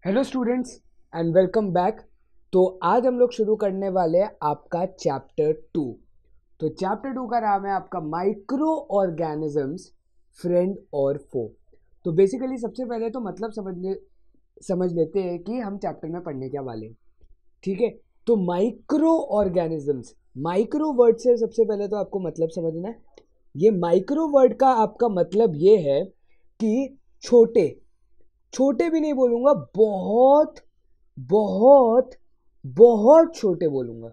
Hello students and welcome back. तो आज हम लोग शुरू करने वाले हैं आपका चैप्टर 2। तो चैप्टर 2 का नाम है आपका माइक्रो ऑर्गेनिजम्स, फ्रेंड और फो। तो बेसिकली सबसे पहले तो मतलब समझ लेते हैं कि हम चैप्टर में पढ़ने क्या वाले हैं। ठीक है, तो माइक्रो ऑर्गेनिजम्स, माइक्रो वर्ड से सबसे पहले तो आपको मतलब समझना है। ये माइक्रो वर्ड का आपका मतलब ये है कि छोटे, छोटे भी नहीं बोलूंगा, बहुत बहुत बहुत छोटे बोलूंगा।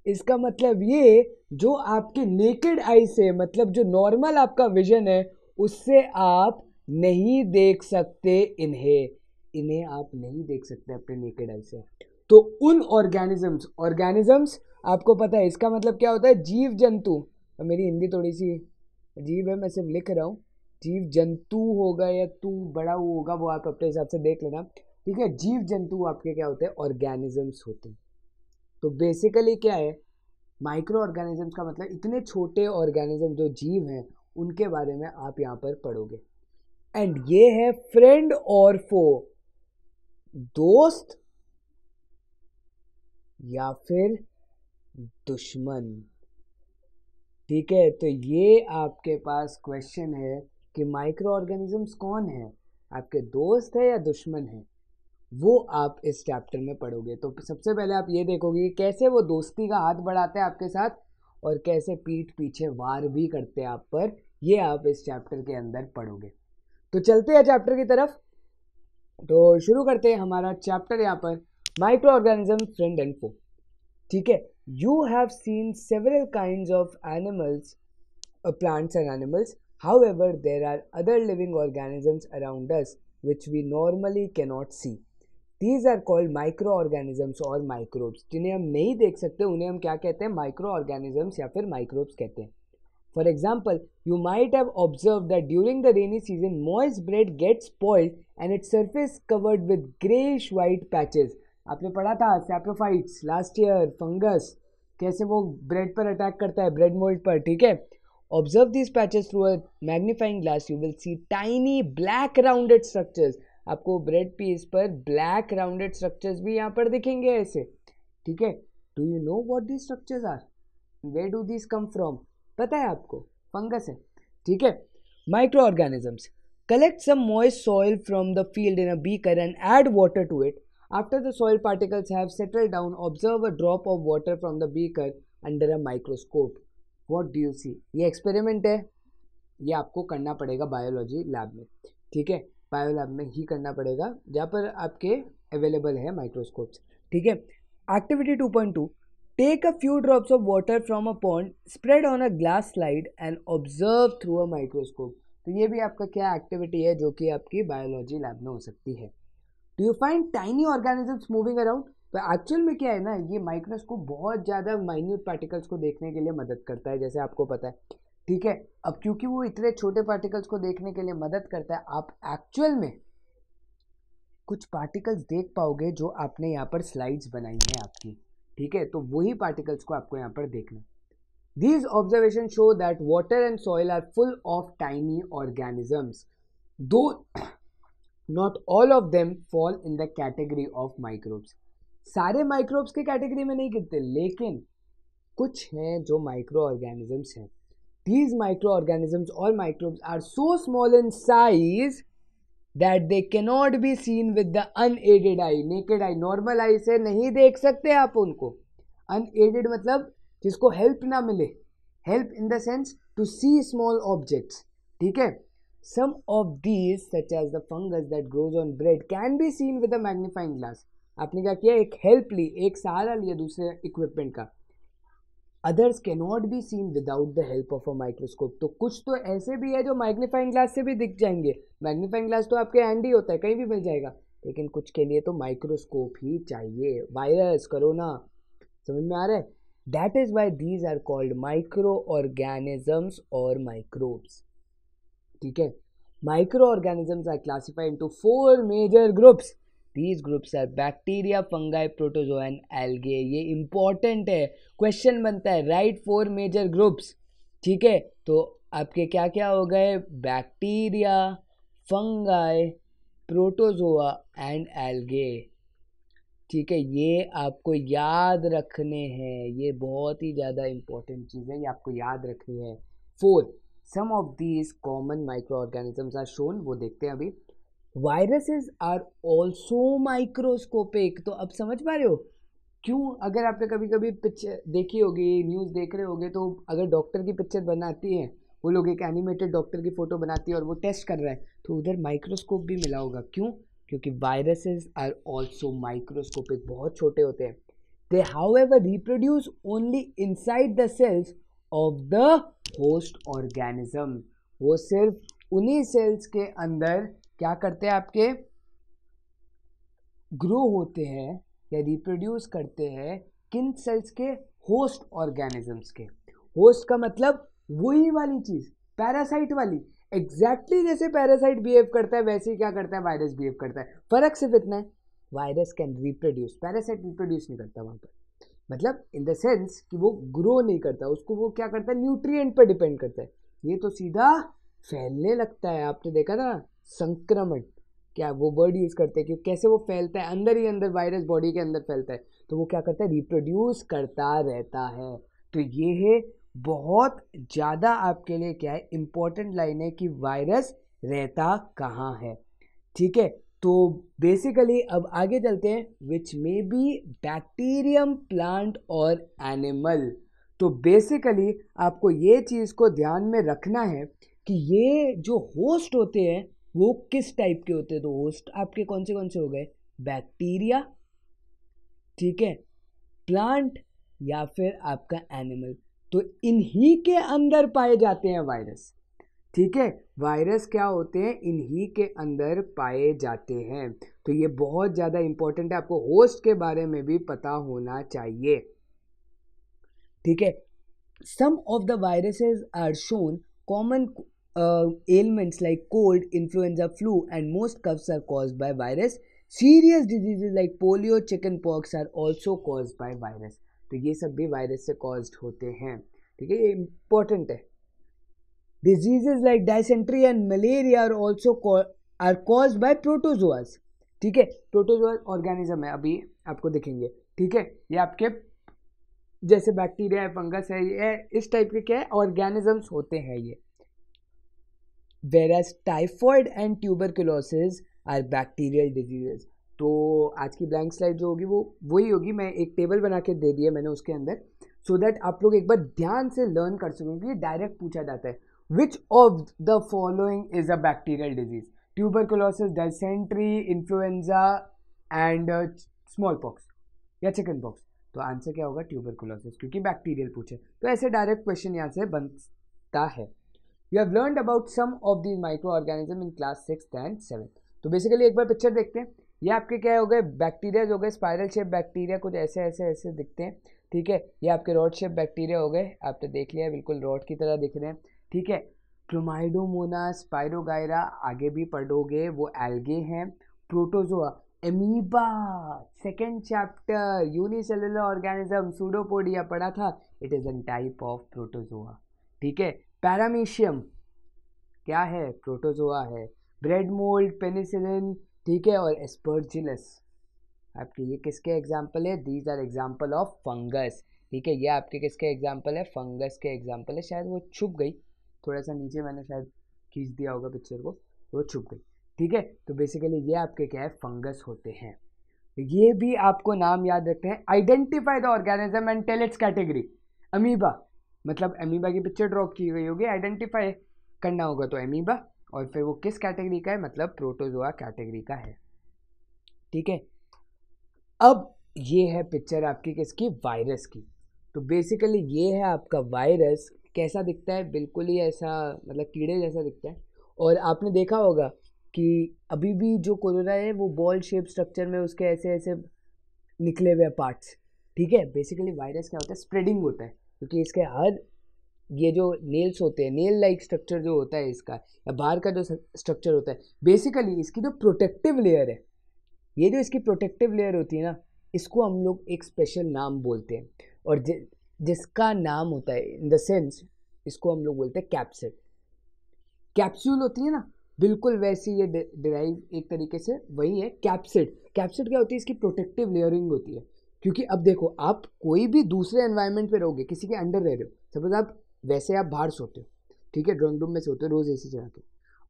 इसका मतलब ये जो आपके नेकेड आई से, मतलब जो नॉर्मल आपका विजन है उससे आप नहीं देख सकते, इन्हें इन्हें आप नहीं देख सकते अपने नेकेड आई से। तो उन ऑर्गेनिजम्स, ऑर्गेनिजम्स आपको पता है इसका मतलब क्या होता है, जीव जंतु। मेरी हिंदी थोड़ी सी अजीब है, मैं सिर्फ लिख रहा हूँ। जीव जंतु होगा या तू बड़ा वो होगा, वो आप अपने हिसाब से देख लेना। ठीक है, जीव जंतु आपके क्या होते हैं, ऑर्गेनिजम्स होते हैं। तो बेसिकली क्या है, माइक्रो ऑर्गेनिजम्स का मतलब इतने छोटे ऑर्गेनिज्म जो जीव हैं उनके बारे में आप यहाँ पर पढ़ोगे। एंड ये है फ्रेंड और फो, दोस्त या फिर दुश्मन। ठीक है, तो ये आपके पास क्वेश्चन है कि माइक्रो ऑर्गेनिजम्स कौन है, आपके दोस्त है या दुश्मन है, वो आप इस चैप्टर में पढ़ोगे। तो सबसे पहले आप ये देखोगे कि कैसे वो दोस्ती का हाथ बढ़ाते हैं आपके साथ और कैसे पीठ पीछे वार भी करते हैं आप पर, ये आप इस चैप्टर के अंदर पढ़ोगे। तो चलते हैं चैप्टर की तरफ। तो शुरू करते हैं हमारा चैप्टर यहाँ पर, माइक्रो ऑर्गेनिज्म, फ्रेंड एंड फो। ठीक है, you have seen several kinds of animals, plants and animals. However, there are other living organisms around us which we normally cannot see. These are called microorganisms और microbes. जिन्हें हम नहीं देख सकते उन्हें हम क्या कहते हैं, microorganisms या फिर microbes कहते हैं. For example, you might have observed that during the rainy season, moist bread gets spoiled and its surface covered with grayish white patches. आपने पढ़ा था सैप्रोफाइट्स लास्ट ईयर, फंगस कैसे वो ब्रेड पर अटैक करता है, ब्रेड मोल्ड पर। ठीक है, observe these patches through a magnifying glass. You will see tiny black rounded structures. आपको ब्रेड पीस पर ब्लैक राउंडेड स्ट्रक्चर्स भी यहाँ पर दिखेंगे ऐसे। ठीक है, do you know what these structures are? Where do these come from? पता है आपको, फंगस है। ठीक है, micro organisms collect some moist soil from the field in a beaker and add water to it. After the soil particles have settled down, observe a drop of water from the beaker under a microscope. What do you see? ये experiment है, ये आपको करना पड़ेगा biology lab में। ठीक है, bio lab में ही करना पड़ेगा जहाँ पर आपके अवेलेबल है माइक्रोस्कोप्स। ठीक है, activity 2.2, take a few drops of water from a pond, spread on a glass slide and observe through a microscope. तो ये भी आपका क्या एक्टिविटी है जो कि आपकी बायोलॉजी लैब में हो सकती है. Do you find tiny organisms moving around? तो एक्चुअल में क्या है ना, ये माइक्रोस्कोप बहुत ज़्यादा माइन्यूट पार्टिकल्स को देखने के लिए मदद करता है, जैसे आपको पता है. ठीक है, अब क्योंकि वो इतने छोटे पार्टिकल्स को देखने के लिए मदद करता है, आप एक्चुअल में कुछ पार्टिकल्स देख पाओगे जो आपने यहाँ पर स्लाइड्स बनाई हैं आपकी. ठीक है, तो वही पार्टिकल्स को आपको यहाँ पर देखना. These observations show that water and soil are full of tiny organisms, though not all of them fall in the category of microbes. सारे माइक्रोब्स के कैटेगरी में नहीं गिरते, लेकिन कुछ हैं जो माइक्रो ऑर्गेनिजम्स हैं. These microorganisms or microbes are so small in size that they cannot be seen with the unaided eye. Naked eye, normal eye से नहीं देख सकते आप उनको. Unaided मतलब जिसको हेल्प ना मिले, help in the sense to see small objects. ठीक है, some of these such as the fungus that grows on bread can be seen with a magnifying glass. आपने क्या किया, एक हेल्प ली, एक सहारा लिया दूसरे इक्विपमेंट का. Others can not be seen without the help of a microscope. तो कुछ तो ऐसे भी है जो मैग्नीफाइंग ग्लास से भी दिख जाएंगे. मैग्नीफाइंग ग्लास तो आपके हैंडी होता है, कहीं भी मिल जाएगा, लेकिन कुछ के लिए तो माइक्रोस्कोप ही चाहिए. वायरस, कोरोना, समझ में आ रहा है? That is why these are called microorganisms or microbes. ठीक है, microorganisms are classified into 4 major groups. These groups are bacteria, fungi, protozoa and algae. ये important है, क्वेश्चन बनता है, राइट 4 major groups. ठीक है, तो आपके क्या क्या हो गए, bacteria, fungi, protozoa and algae. ठीक है, ये आपको याद रखने हैं, ये बहुत ही ज़्यादा इंपॉर्टेंट चीज़ है, ये आपको याद रखनी है। 4 some of these common micro organisms are shown, वो देखते हैं अभी। Viruses are also microscopic. तो अब समझ पा रहे हो क्यों? अगर आपने कभी कभी पिक्चर देखी होगी, न्यूज़ देख रहे होगे, तो अगर डॉक्टर की पिक्चर बनाती है, वो लोग एक एनिमेटेड डॉक्टर की फोटो बनाती है और वो टेस्ट कर रहा है, तो उधर माइक्रोस्कोप भी मिला होगा। क्यों? क्योंकि वायरसेस आर ऑल्सो माइक्रोस्कोपिक, बहुत छोटे होते हैं। They however reproduce only inside the cells of the host organism. वो सिर्फ उन्हीं सेल्स के अंदर क्या करते हैं, आपके ग्रो होते हैं या रिप्रोड्यूस करते हैं। किन सेल्स के? होस्ट ऑर्गेनिजम्स के। होस्ट का मतलब वही वाली चीज, पैरासाइट वाली। एग्जैक्टली जैसे पैरासाइट बिहेव करता है वैसे ही क्या करता है, वायरस बिहेव करता है। फर्क सिर्फ इतना है, virus can reproduce, parasite reproduce नहीं करता वहां पर। मतलब इन द सेंस कि वो ग्रो नहीं करता, उसको वो क्या करता है, न्यूट्रिएंट पर डिपेंड करता है। ये तो सीधा फैलने लगता है। आपने देखा ना संक्रमण, क्या वो वर्ड यूज करते हैं कि कैसे वो फैलता है, अंदर ही अंदर वायरस बॉडी के अंदर फैलता है, तो वो क्या करता है, रिप्रोड्यूस करता रहता है। तो ये है बहुत ज़्यादा आपके लिए क्या है, इंपॉर्टेंट लाइन है कि वायरस रहता कहाँ है। ठीक है, तो बेसिकली अब आगे चलते हैं, विच मे बी बैक्टीरियम, प्लांट और एनिमल। तो बेसिकली आपको ये चीज़ को ध्यान में रखना है कि ये जो होस्ट होते हैं वो किस टाइप के होते हैं। तो होस्ट आपके कौन से हो गए, बैक्टीरिया, ठीक है, प्लांट या फिर आपका एनिमल। तो इन्हीं के अंदर पाए जाते हैं वायरस। ठीक है, वायरस क्या होते हैं, इन्हीं के अंदर पाए जाते हैं। तो ये बहुत ज़्यादा इंपॉर्टेंट है, आपको होस्ट के बारे में भी पता होना चाहिए। ठीक है, some of the viruses are shown common ailments like cold, influenza, flu, and most coughs are caused by virus. Serious diseases like polio, chickenpox are also caused by virus. तो ये सब भी वायरस से caused होते हैं। ठीक है, ये important है। Diseases like dysentery and malaria are also are caused by protozoas. ठीक है, प्रोटोजोआ ऑर्गेनिज्म है, अभी आपको दिखेंगे। ठीक है, ये आपके जैसे बैक्टीरिया है, फंगस है, ये इस टाइप के क्या है, ऑर्गेनिजम्स होते हैं ये। Whereas typhoid and tuberculosis are bacterial diseases. तो आज की ब्लैंक स्लाइड जो होगी वो वही होगी, मैं एक टेबल बना के दे दिया मैंने उसके अंदर, सो दैट आप लोग एक बार ध्यान से लर्न कर सकें, क्योंकि डायरेक्ट पूछा जाता है, which of the following is a bacterial disease, tuberculosis, dysentery, influenza and small pox या चिकन पॉक्स। तो आंसर क्या होगा, ट्यूबरकुलोसिस, क्योंकि बैक्टीरियल पूछे। तो ऐसे डायरेक्ट क्वेश्चन यहाँ से बनता है। You have learned about some of these microorganisms in class 6th and 7th. तो बेसिकली एक बार पिक्चर देखते हैं। ये आपके क्या हो गए, बैक्टीरिया हो गए, स्पाइरल शेप बैक्टीरिया, कुछ ऐसे ऐसे ऐसे दिखते हैं। ठीक है, ये आपके रॉड शेप बैक्टीरिया हो गए, आपने देख लिया, बिल्कुल रॉड की तरह दिख रहे हैं। ठीक है, क्लोमाइडोमोनास, स्पाइरोगायरा आगे भी पढ़ोगे, वो एल्गे हैं। Protozoa, amoeba, second chapter, unicellular organism, pseudopodia पढ़ा था, it is an type of protozoa. ठीक है, पैरामीशियम क्या है, प्रोटोजोआ है। ब्रेड मोल्ड, पेनिसिलिन, ठीक है, और एस्परजिलस आपके ये किसके एग्जाम्पल है, these are example of fungus. ठीक है, ये आपके किसके एग्जाम्पल है, फंगस के एग्जाम्पल है। शायद वो छुप गई, थोड़ा सा नीचे मैंने शायद खींच दिया होगा पिक्चर को, वो छुप गई। ठीक है, तो बेसिकली ये आपके क्या है, फंगस होते हैं। ये भी आपको नाम याद रखते हैं। Identify the organism and tell its category. Amoeba, मतलब अमीबा की पिक्चर ड्रॉ की गई होगी, आइडेंटिफाई करना होगा तो अमीबा, और फिर वो किस कैटेगरी का है, मतलब प्रोटोजोआ कैटेगरी का है। ठीक है, अब ये है पिक्चर आपकी किसकी, वायरस की। तो बेसिकली ये है आपका वायरस, कैसा दिखता है, बिल्कुल ही ऐसा मतलब कीड़े जैसा दिखता है। और आपने देखा होगा कि अभी भी जो कोरोना है वो बॉल शेप स्ट्रक्चर में उसके ऐसे ऐसे निकले हुए पार्ट्स। ठीक है, बेसिकली वायरस क्या होता है, स्प्रेडिंग होता है, क्योंकि इसके हर ये जो नेल्स होते हैं, नेल लाइक स्ट्रक्चर जो होता है इसका, या बाहर का जो स्ट्रक्चर होता है, बेसिकली इसकी जो प्रोटेक्टिव लेयर है, ये जो इसकी प्रोटेक्टिव लेयर होती है ना, इसको हम लोग एक स्पेशल नाम बोलते हैं, और जिसका नाम होता है इन द सेंस, इसको हम लोग बोलते हैं कैप्सिड। कैप्सूल होती है ना, बिल्कुल वैसी ये डिराइव एक तरीके से वही है। कैप्सिड, कैप्सिड क्या होती है, इसकी प्रोटेक्टिव लेयरिंग होती है। क्योंकि अब देखो, आप कोई भी दूसरे एनवायरनमेंट पे रहोगे, किसी के अंडर रह रहे हो, सपोज आप वैसे आप बाहर सोते हो, ठीक है, ड्राइंग रूम में सोते हो रोज एसी चला के,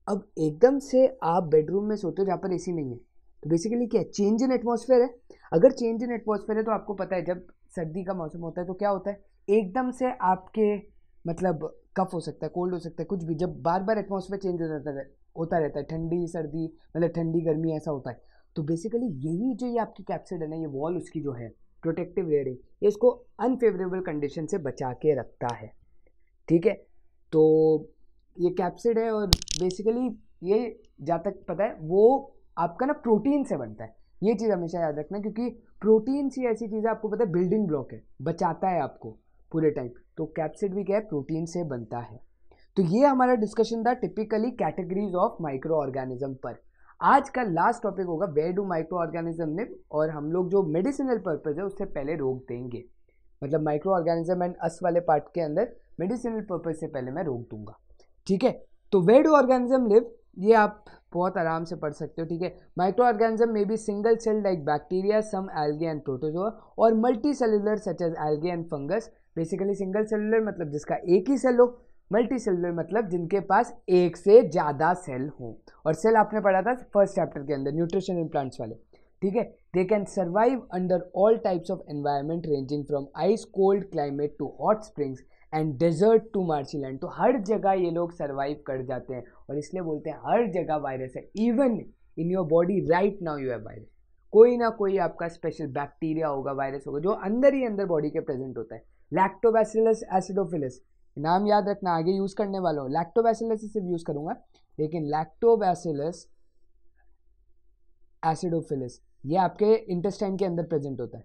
अब एकदम से आप बेडरूम में सोते हो जहाँ पर एसी नहीं है, तो बेसिकली क्या है, चेंज इन एटमॉस्फेयर है। अगर चेंज इन एटमॉस्फेयर है तो आपको पता है जब सर्दी का मौसम होता है तो क्या होता है, एकदम से आपके मतलब कफ हो सकता है, कोल्ड हो सकता है, कुछ भी, जब बार बार एटमॉस्फेयर चेंज होता रहता है, ठंडी सर्दी मतलब ठंडी गर्मी ऐसा होता है। तो बेसिकली यही जो ये आपकी कैप्सिड है ना, ये वॉल उसकी जो है प्रोटेक्टिव लेयरिंग, ये इसको अनफेवरेबल कंडीशन से बचा के रखता है, ठीक है। तो ये कैप्सिड है और बेसिकली ये जहाँ तक पता है वो आपका ना प्रोटीन से बनता है। ये चीज़ हमेशा याद रखना, क्योंकि प्रोटीन सी ऐसी चीज़ है, आपको पता है बिल्डिंग ब्लॉक है, बचाता है आपको पूरे टाइम। तो कैप्सिड भी क्या है, प्रोटीन से बनता है। तो ये हमारा डिस्कशन था typically categories of micro organism पर। आज का लास्ट टॉपिक होगा where do micro organism live, और हम लोग जो मेडिसिनल पर्पज है उससे पहले रोक देंगे, मतलब माइक्रो ऑर्गेनिज्म एंड अस वाले पार्ट के अंदर मेडिसिनल पर्पज से पहले मैं रोक दूंगा, ठीक है। तो वेयर डू ऑर्गेनिज्म लिव, ये आप बहुत आराम से पढ़ सकते हो, ठीक है। माइक्रो ऑर्गेनिज्म में be single cell like bacteria, some algae and protozoa, और multi cellular such as algae and fungus. Basically single cellular मतलब जिसका एक ही सेल हो, मल्टी सेलुलर मतलब जिनके पास एक से ज़्यादा सेल हो। और सेल आपने पढ़ा था फर्स्ट चैप्टर के अंदर न्यूट्रिशन इन प्लांट्स वाले, ठीक है। They can survive under all types of environment ranging from ice cold climate to hot springs and desert to marshy land. तो हर जगह ये लोग सर्वाइव कर जाते हैं, और इसलिए बोलते हैं हर जगह वायरस है। Even in your body right now you have virus, कोई ना कोई आपका स्पेशल बैक्टीरिया होगा, वायरस होगा, जो अंदर ही अंदर बॉडी के प्रेजेंट होता है। लैक्टोबैसिलस एसिडोफिलस, नाम याद रखना, आगे यूज करने वाला हूँ। लैक्टोबैसिलस सिर्फ यूज करूंगा, लेकिन लैक्टोबैसिलस एसिडोफिलस ये आपके इंटेस्टाइन के अंदर प्रेजेंट होता है,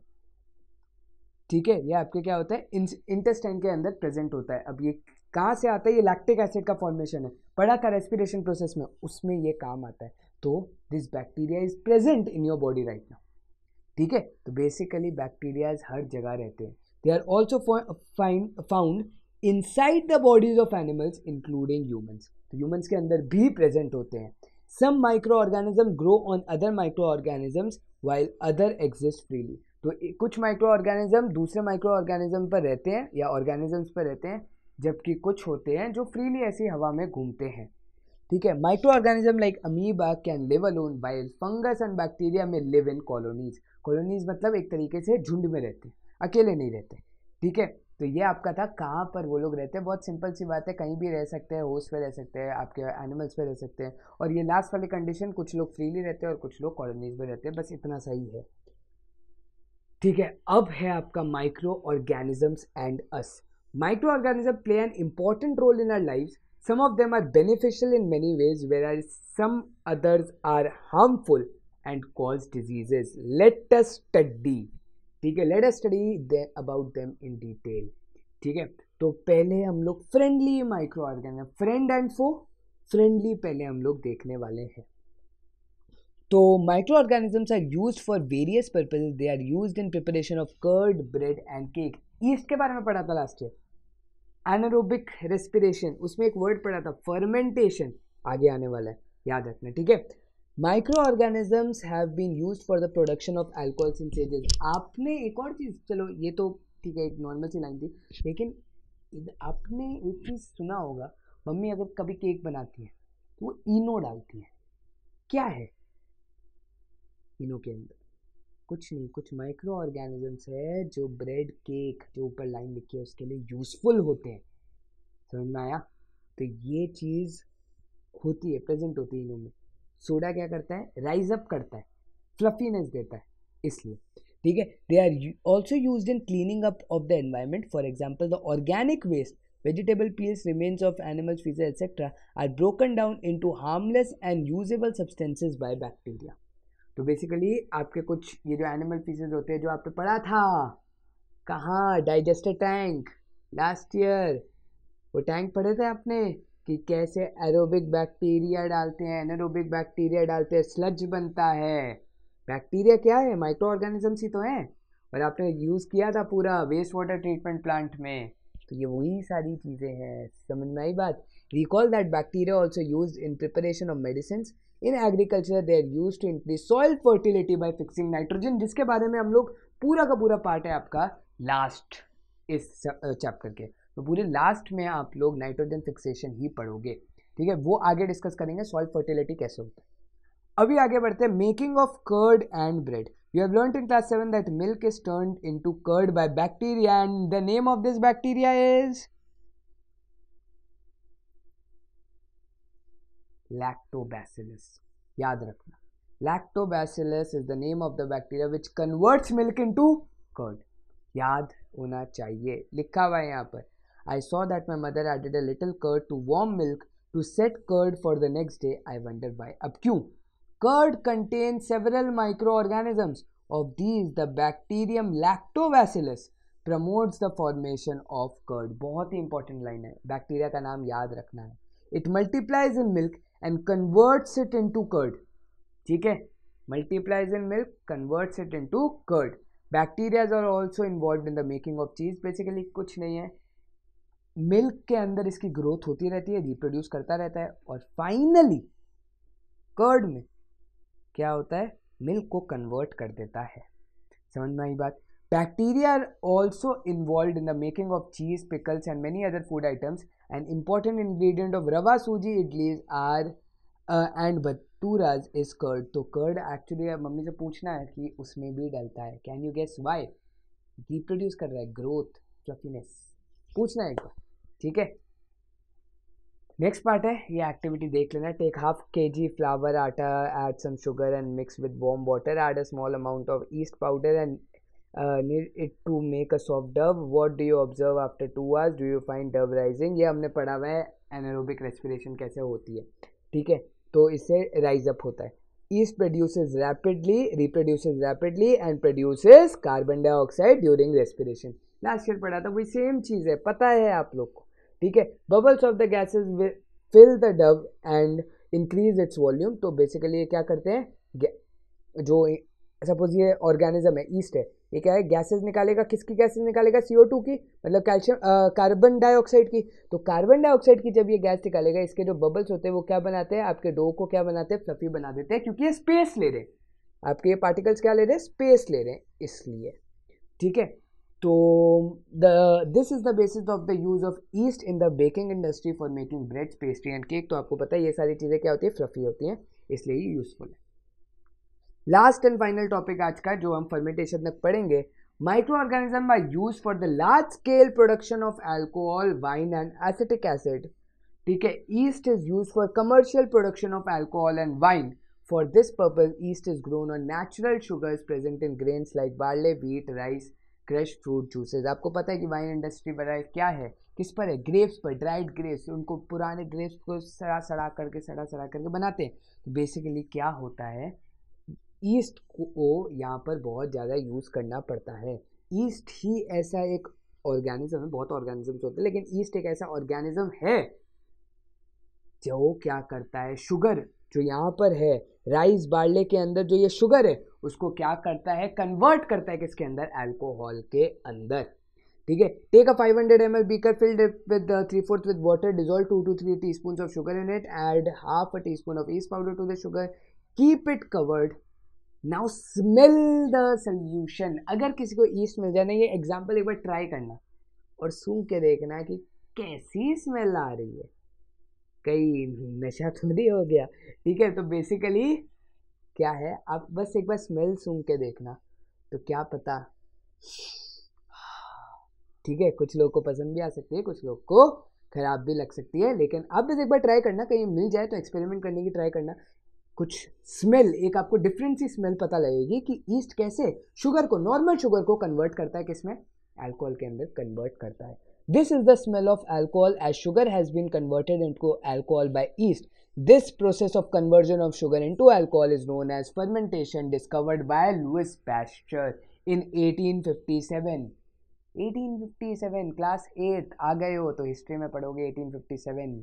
ठीक है। ये आपके क्या होता है, इंटेस्टाइन के अंदर प्रेजेंट होता है। अब ये कहाँ से आता है, ये लैक्टिक एसिड का फॉर्मेशन है, पढ़ा था रेस्पिरेशन प्रोसेस में, उसमें ये काम आता है। तो this bacteria is present in your body right now, ठीक है। तो बेसिकली बैक्टीरियाज हर जगह रहते हैं। They are also found inside the bodies of animals including humans, तो ह्यूमन्स के अंदर भी प्रेजेंट होते हैं। Some micro organism grow on other micro organisms while other exist freely. तो कुछ माइक्रो ऑर्गेनिज्म दूसरे माइक्रो ऑर्गेनिज्म पर रहते हैं या ऑर्गेनिजम्स पर रहते हैं, जबकि कुछ होते हैं जो फ्रीली ऐसी हवा में घूमते हैं, ठीक है। Micro organism like amoeba can live alone while fungus and bacteria में लिव इन कॉलोनीज। कॉलोनीज मतलब एक तरीके से झुंड में रहते हैं, अकेले नहीं रहते, ठीक है। तो ये आपका था कहाँ पर वो लोग रहते हैं। बहुत सिंपल सी बात है, कहीं भी रह सकते हैं, होस्ट पे रह सकते हैं, आपके एनिमल्स पे रह सकते हैं। और ये लास्ट वाली कंडीशन, कुछ लोग फ्रीली रहते हैं और कुछ लोग कॉलोनीज में रहते हैं, बस इतना सही है, ठीक है। अब है आपका micro organisms and us. Micro organism play an important role in our lives. Some of them are beneficial in many ways, whereas some others are harmful and cause diseases. Let us study, ठीक है, let us study about them in detail, ठीक है। तो पहले हम लोग friendly micro organism, friend and foe, friendly पहले हम लोग देखने वाले हैं। तो micro organisms are used for various purposes. They are used in preparation of curd, bread and cake. Yeast के बारे में पढ़ा था लास्ट ईयर, एनारोबिक रेस्पिरेशन, उसमें एक वर्ड पढ़ा था फर्मेंटेशन, आगे आने वाला है, याद रखना, ठीक है। Micro organisms have been used for the production of alcohol since ages. आपने एक और चीज़, चलो ये तो ठीक है, एक नॉर्मल सी लाइन थी, लेकिन आपने एक चीज़ सुना होगा, मम्मी अगर कभी केक बनाती है तो वो इनो डालती है. क्या है इनो के अंदर? कुछ नहीं, कुछ माइक्रो ऑर्गेनिजम्स है जो ब्रेड, केक, जो ऊपर लाइन लिखी है उसके लिए यूजफुल होते हैं. समझ में आया? तो ये चीज़ होती है, प्रेजेंट होती है इनों में. सोडा क्या करता है, राइज अप करता है, फ्लफीनेस देता है, इसलिए, ठीक है. They are also used in cleaning up of the environment. For example the organic waste, vegetable peels, remains of animals, feces, etc. are broken down into harmless and usable substances by bacteria. तो basically आपके कुछ ये जो animal pieces होते हैं, जो आपने पढ़ा था कहाँ, डाइजेस्टर टैंक, लास्ट ईयर वो टैंक पढ़े थे आपने कि कैसे एरोबिक बैक्टीरिया डालते हैं, एनारोबिक बैक्टीरिया डालते हैं, स्लज बनता है. बैक्टीरिया क्या है, माइक्रो ऑर्गेनिजम्स ही तो हैं. और आपने यूज़ किया था पूरा वेस्ट वाटर ट्रीटमेंट प्लांट में, तो ये वही सारी चीज़ें हैं, समझ में आई बात। Recall that bacteria also use in preparation of medicine in agriculture, they are use to increase soil fertility by fixing nitrogen, जिसके बारे में हम लोग पूरा का पूरा पार्ट है आपका लास्ट इस चैप्टर के, तो पूरे लास्ट में आप लोग नाइट्रोजन फिक्सेशन ही पढ़ोगे, ठीक है, वो आगे डिस्कस करेंगे सॉइल फर्टिलिटी कैसे होता है। अभी आगे बढ़ते हैं, making of curd and bread. You have learnt in class 7 that milk is turned into curd by bacteria, and the name of this bacteria is lactobacillus. याद रखना, lactobacillus is the name of the bacteria which converts milk into curd. याद होना चाहिए, लिखा हुआ है यहाँ पर। I saw that my mother added a little curd to warm milk to set curd for the next day. I wondered why. अब क्यों? Curd contains several microorganisms. Of these, the bacterium Lactobacillus promotes the formation of curd. बहुत ही important line है, bacteria का नाम याद रखना है। It multiplies in milk and converts it into curd. ठीक है, multiplies in milk, converts it into curd. Bacteria are also involved in the making of cheese. Basically कुछ नहीं है, मिल्क के अंदर इसकी ग्रोथ होती रहती है, रिप्रोड्यूस करता रहता है, और फाइनली कर्ड में क्या होता है, मिल्क को कन्वर्ट कर देता है। समझ में आई बात। Bacteria are also involve in the making of cheese, pickles and many other food items. And important ingredient of rava, sooji, idlis are and bhaturas is curd. तो कर्ड एक्चुअली मम्मी से पूछना है कि उसमें भी डलता है। Can you guess why? Reproduce कर रहा है, ग्रोथ, फ्लफीनेस, पूछना है एक बार, ठीक है। नेक्स्ट पार्ट है, ये एक्टिविटी देख लेना। टेक हाफ kg फ्लावर आटा, add some sugar and mix with warm water, add a small amount of yeast powder and knead it to make a soft dough. What do you observe after 2 hours? Do you find dough rising? ये हमने पढ़ा हुआ है anaerobic respiration कैसे होती है, ठीक है, तो इससे राइज अप होता है। East produces rapidly, reproduces rapidly and produces carbon dioxide during respiration. Last year पढ़ा था, वही सेम चीज़ है, पता है आप लोग को, ठीक है। Bubbles of the gases fill the dough and increase its volume. तो बेसिकली ये क्या करते हैं, जो सपोज ये ऑर्गेनिज्म है, ईस्ट है, ये क्या है, गैसेज निकालेगा, किसकी गैसेज निकालेगा, CO2 की, मतलब कैल्शियम, कार्बन डाइऑक्साइड की। तो कार्बन डाइऑक्साइड की जब ये गैस निकालेगा, इसके जो बबल्स होते हैं वो क्या बनाते हैं, आपके डो को क्या बनाते हैं, फ्लफी बना देते हैं, क्योंकि ये स्पेस ले रहे हैं, आपके ये पार्टिकल्स क्या ले रहे हैं, स्पेस ले रहे हैं, इसलिए, ठीक है। तो this is the basis of the use of yeast in the baking industry for making bread, pastry and cake। तो आपको पता है ये सारी चीज़ें क्या होती है, फ्लफी होती हैं, इसलिए ये यूजफुल है। लास्ट एंड फाइनल टॉपिक आज का जो हम फर्मेंटेशन तक पढ़ेंगे, micro organism are use for the large scale production of alcohol, wine and acetic acid, ठीक है। Yeast is use for commercial production of alcohol and wine. For this purpose yeast is grown on natural sugars present in grains like barley, wheat, rice, crush fruit juices. आपको पता है कि wine industry बनाए क्या है, किस पर है, ग्रेप्स पर, ड्राइड ग्रेप्स, उनको पुराने ग्रेप्स को सड़ा करके बनाते हैं। तो बेसिकली क्या होता है, ईस्ट को यहाँ पर बहुत ज़्यादा यूज़ करना पड़ता है। ईस्ट ही ऐसा एक ऑर्गेनिज्म है, बहुत ऑर्गेनिजम्स होते हैं, लेकिन ईस्ट एक ऐसा ऑर्गेनिज्म है जो क्या करता है, शुगर जो यहाँ पर है, राइस बार्ले के अंदर जो ये शुगर है, उसको क्या करता है, कन्वर्ट करता है किसके अंदर, अल्कोहल के अंदर, ठीक है। Take a 500 ml beaker, filled with 3/4 with water, dissolve 2 to 3 teaspoons of sugar in it, add half a teaspoon of yeast powder to the sugar, keep it covered. Now smell the solution. अगर किसी को east मिल जाए ना, ये example एक बार try करना और सूंघ के देखना कि कैसी स्मेल आ रही है, कई नशा थोड़ी हो गया, ठीक है। तो बेसिकली क्या है, आप बस एक बार स्मेल सूंघ के देखना, तो क्या पता, ठीक है, कुछ लोग को पसंद भी आ सकती है, कुछ लोग को खराब भी लग सकती है, लेकिन आप बस एक बार ट्राई करना, कहीं मिल जाए तो एक्सपेरिमेंट करने की ट्राई करना। कुछ स्मेल, एक आपको डिफरेंट सी स्मेल पता लगेगी कि ईस्ट कैसे शुगर को, नॉर्मल शुगर को कन्वर्ट करता है, किसमें, अल्कोहल के अंदर कन्वर्ट करता है। This is the smell of alcohol as sugar has been converted into alcohol by yeast. This process of conversion of sugar into alcohol is known as fermentation, discovered by Louis Pasteur in 1857. 1857, class 8 आ गए हो तो history में पढ़ोगे। 1857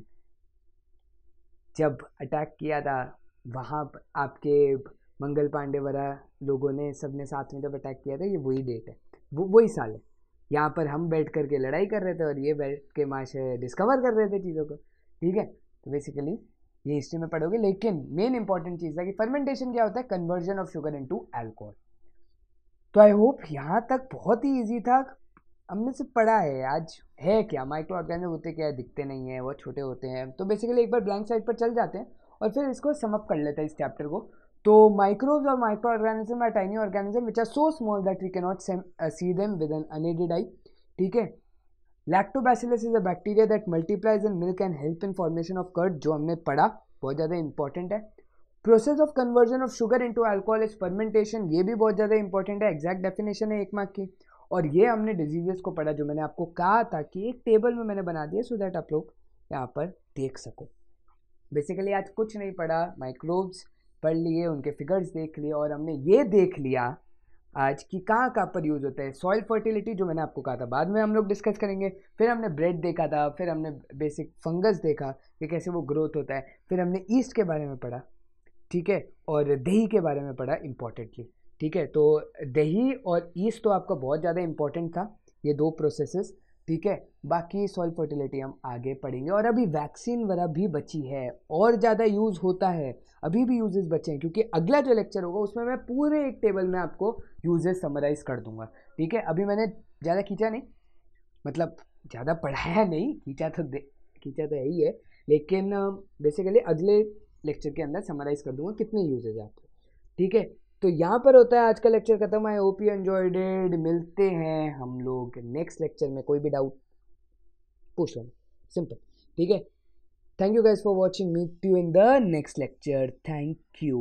जब attack किया था, वहाँ आपके मंगल पांडे वरा लोगों ने, सबने साथ में जब अटैक किया था, ये वही डेट है, वही साल है, यहाँ पर हम बैठ करके लड़ाई कर रहे थे और ये बैठ के माशे डिस्कवर कर रहे थे चीज़ों को, ठीक है। तो बेसिकली ये हिस्ट्री में पढ़ोगे, लेकिन मेन इंपॉर्टेंट चीज़ है कि फर्मेंटेशन क्या होता है, conversion of sugar into alcohol. तो आई होप यहाँ तक बहुत ही ईजी था, हमने सिर्फ पढ़ा है। आज है क्या, माइक्रो ऑर्गेनिज्म होते क्या है, दिखते नहीं है, बहुत छोटे होते हैं। तो बेसिकली एक बार ब्लैंक साइड पर चल जाते हैं और फिर इसको समअप कर लेते हैं इस चैप्टर को। तो माइक्रोब्स और micro organism are tiny organism which are so small that we can not see them with an unaided eye, ठीक है। Lactobacillus is a bacteria that multiplies in milk and help in formation of curd, जो हमने पढ़ा, बहुत ज़्यादा important है। Process of conversion of sugar into alcohol is fermentation, ये भी बहुत ज़्यादा इंपॉर्टेंट है, एग्जैक्ट डेफिनेशन है 1 मार्क की। और ये हमने डिजीजेस को पढ़ा, जो मैंने आपको कहा था कि एक टेबल में मैंने बना दिया सो दैट आप लोग यहाँ पर देख सको। बेसिकली आज कुछ नहीं पढ़ा, माइक्रोब्स पढ़ लिए, उनके फिगर्स देख लिए, और हमने ये देख लिया आज कि कहाँ कहाँ पर यूज़ होता है। सॉइल फर्टिलिटी जो मैंने आपको कहा था, बाद में हम लोग डिस्कस करेंगे। फिर हमने ब्रेड देखा था, फिर हमने बेसिक फंगस देखा कि कैसे वो ग्रोथ होता है, फिर हमने ईस्ट के बारे में पढ़ा, ठीक है, और दही के बारे में पढ़ा इंपॉर्टेंटली, ठीक है। तो दही और ईस्ट तो आपका बहुत ज़्यादा इंपॉर्टेंट था, ये 2 प्रोसेसेस, ठीक है। बाकी सॉइल फर्टिलिटी हम आगे पढ़ेंगे। और अभी वैक्सीन वगैरह भी बची है, और ज़्यादा यूज़ होता है, अभी भी यूजेस बचे हैं, क्योंकि अगला जो लेक्चर होगा उसमें मैं पूरे एक टेबल में आपको यूजेस समराइज कर दूंगा, ठीक है। अभी मैंने ज़्यादा खींचा नहीं, मतलब ज़्यादा पढ़ाया नहीं, खींचा तो यही है, लेकिन बेसिकली अगले लेक्चर के अंदर समराइज कर दूंगा कितने यूजेज हैं आपको, ठीक है। तो यहाँ पर होता है आज का लेक्चर खत्म। I hope you enjoyed it. मिलते हैं हम लोग नेक्स्ट लेक्चर में, कोई भी डाउट पूछ लेना, सिंपल, ठीक है। Thank you guys for watching, meet you in the next lecture, thank you.